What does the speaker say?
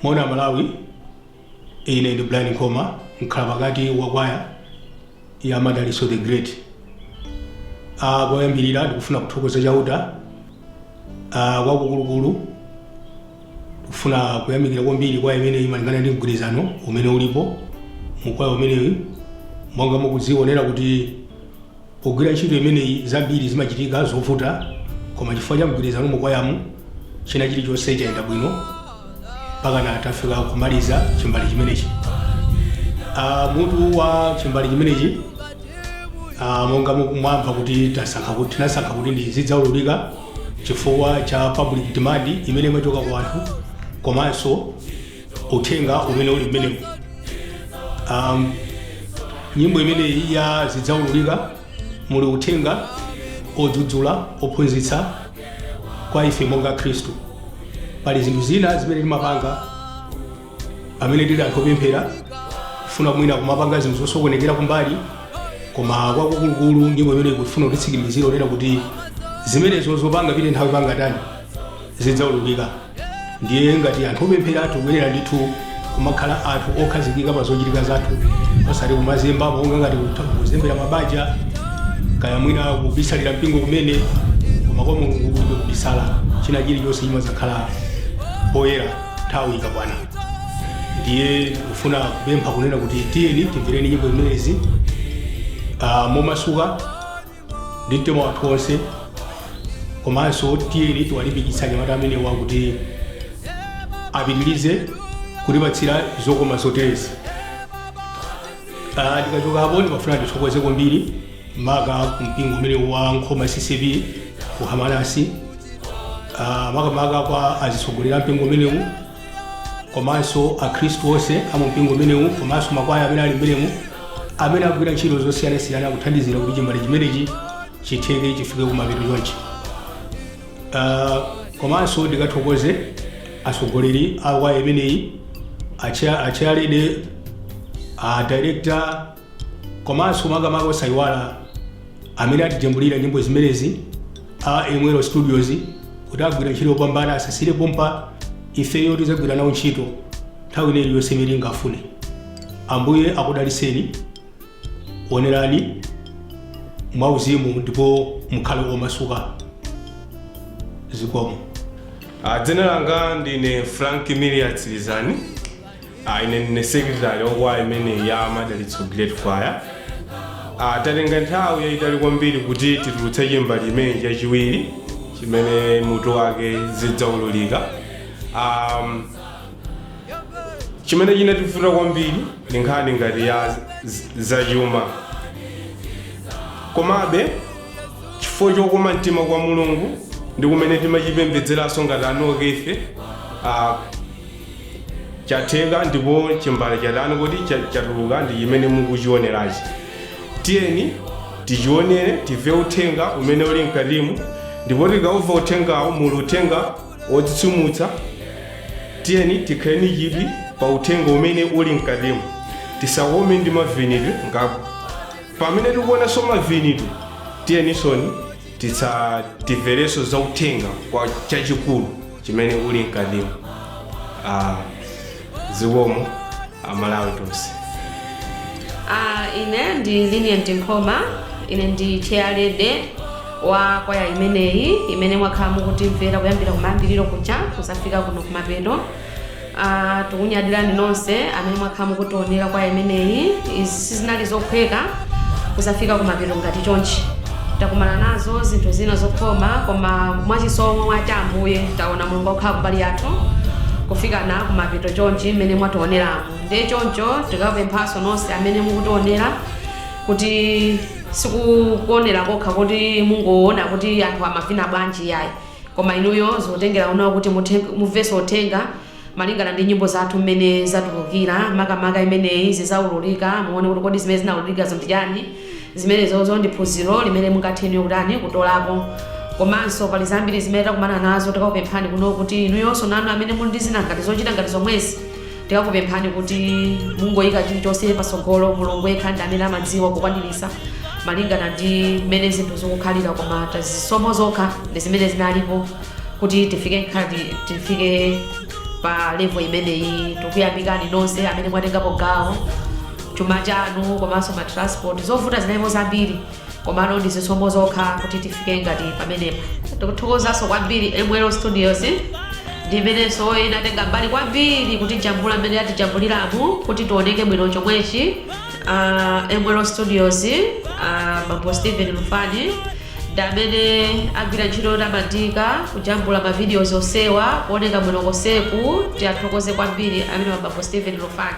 Mona Malawi ine ndi Brian Nkoma mkhala pakati wa kwaya ya Madalitso the Great. Koyambirira ndikufuna kuthokoza chauta wakukulukulu, kufuna kuyamikira kwambiri kwa imene imalingana ndi mgwirizano umene ulipo mukwaya umeneyi. Monga mukuzionera kuti pogwira ntchito imeneyi zambiri zimachitika zovuta, koma chifukwa cha mgwirizano mukwayamu china chilichonse chayenda bwino mpaka tafika kumaliza chimbali chimenechi. Mutu wa chimbali chimenechi monga mwamva kuti tinasankha kuti ndi Zidzaululike chifukwa cha public demand imene imachoka kwa anthu komanso uthenga umene uli mmenemu. Nyimbo imene ya Zidzaululike muli uthenga odzudzula, ophunzitsa kwa ife monga Khristu. Pali zinthu zina zimene timapanga pamene tili anthu opemphera, kufuna mwina kumapanga zinthu zosokonekera kumbali, koma kwakukulukulu nyimbo imene ikufuna kutitsimikizira onena kuti zimenezo zopanga pite nthawi panga tani Zidzaululike. Ndiye ngati anthu opemphera tikuyenera ndithu kumakhala anthu okhazikika pa zochitika zathu, osati kumazemba monga ngati kuzembera mabanja kaya mwina kubisalira mpingo kumene, koma kwa Mulungu kulibe kubisala. China chilichonse chimazakhala poyera nthawi ikakwana. Ndiye kufuna kupempha kunena kuti tiyeni timvereni nyimbo imenezi momasuka ndi mtima wathu onse, komanso tiyeni tiwalimbikitsa anyamata amene wakuti apitirize kutipatsira zokoma zoterezi. Ndikachokapo ndimafuna ndithokoze kwambiri maka kumpingo umene wa Nkhoma sept ku Hamanasi, maka kwa azitsogolera mpingo umenewu, komanso akhristu onse amumpingo umenewu, komanso makwaya amene ali mmenemu amene akugwira ntchito zosiyanasiyana kuthandizira kuti chimbali chimenechi chitheke chifike kumapeto chonchi. Komanso ndikathokoze atsogoleri a kwaya imeneyi, achairledi, director, komanso makamaka osayiwala amene atijambulira nyimbo zimenezi Emwero Studios kuti agwira ntchito yopambana, asasire pompa ifeyo tizagwira nawo ntchito nthawi ineyi yonse imene ingafune. Ambuye akudaliseni, onerani mwauzimu ndipo mukhale omasuka. Zikomo. Dzina langa ndine Frank Tsirizani. Ine ndine secretary wa imene ya Madalitso Great Choir. Tatenga nthawi yayitali kwambiri kuti titulutse chimbali imene chachiwiri chimene mutu wake Zidzaululike. Chimene chinativuta kwambiri ndi nkhani ngati ya zachuma, komabe chifukwa chokoma mtima kwa Mulungu ndi kumene timachipembedzeranso ngati anoke ife chatheka, ndipo chimbali chatani kuti chatuluka ndi chimene mukuchionerachi. Tiyeni tichionere, timve uthenga umene uli mkatimu, ndipo tikaumva uthengawo muli uthenga wotsitsimutsa. Tiyeni tikhale ndi chidwi pa uthenga umene uli mkatimu, tisakome ndi mavinidwe ngapo. Pamene tikuonanso mavinidwe, tiyenisoni timverenso za uthenga kwa chachikulu chimene uli mkatimu. Zikomo Malawi tonse. Ine ndi Nkoma, ine ndi chairledi wa kwaya imeneyi imene mwakhala mukutimvera kuyambira kumayambiriro kucha kusafika kuno kumapeto. Tikunyadirani nonse amene mwakhala mukutionera kwaya imeneyi. Izi sizinali zophweka kusafika kumapeto ngati chonchi. Takumana nazo zinthu zina zokhoma, koma mwachisomo cha Ambuye taona Mulungu akukhala kumbali yathu kufika na kumapeto chonchi mmene mwationeramo. Ndiye choncho tikapemphaso nonse amene mukutionera kuti sikukuonera kokha kuti mungoona kuti anthu amavina bwanji yayi, koma inuyo zotengera unawo kuti mumveso uthenga malingana ndi nyimbo zathu mmene zatulukira. Makamaka imeneyi Zidzaululike, muone kuti kodi zimene zinaululika ndi chani, zimene zozo ndi phunziro limene mungatheni kutani kutolako. Komanso pali zambiri zimene takumana nazo, tikakupemphani kuno kuti inuyonso nanu amene muli ndi zina ngati zochita ngati zomwezi, tikakupemphani kuti mungoyika chilichonse patsogolo. Mulungu yekha ndi amene amadziwa kukwanirisa malingana ndi mmene zinthu zikukhalira, koma tazisomo zokha ndi zimene zinalipo kuti tifike pa level imeneyi. Tikuyamikani nonse amene mwatengapo gawo, chuma chanu komanso ma transport zovuta zinalipo zambiri, komano ndi zisomo zokha kuti tifike ngati pamenepa. Tikuthokozanso kwambiri MWL Studios ndi imenenso inatenga mbali kwambiri kuti jambula amene atijambuliramu kuti tioneke bwino chomwechi. MWL Studios, Bambo Stephen Lufani ndi amene agwira ntchito tamandika kujambula ma videos osewa kuoneka bwino koseku. Tiyathokoze kwambiri amene Bambo Stephen Lufani.